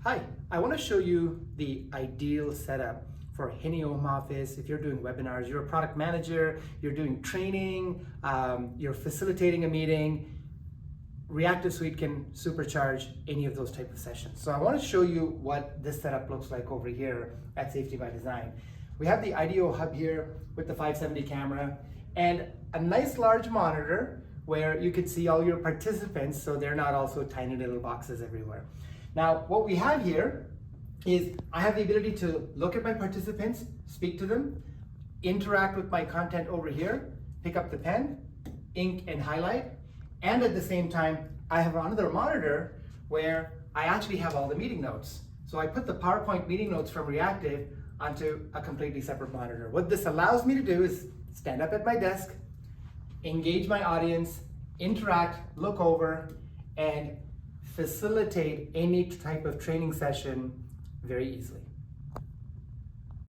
Hi, I want to show you the ideal setup for any home office. If you're doing webinars, you're a product manager, you're doing training, you're facilitating a meeting, Reactiv SUITE can supercharge any of those type of sessions. So I want to show you what this setup looks like over here at Safety by Design. We have the IDEO hub here with the 570 camera and a nice large monitor where you can see all your participants so they're not also tiny little boxes everywhere. Now, what we have here is I have the ability to look at my participants, speak to them, interact with my content over here, pick up the pen, ink and highlight, and at the same time, I have another monitor where I actually have all the meeting notes. So I put the PowerPoint meeting notes from Reactiv onto a completely separate monitor. What this allows me to do is stand up at my desk, engage my audience, interact, look over, and facilitate any type of training session very easily.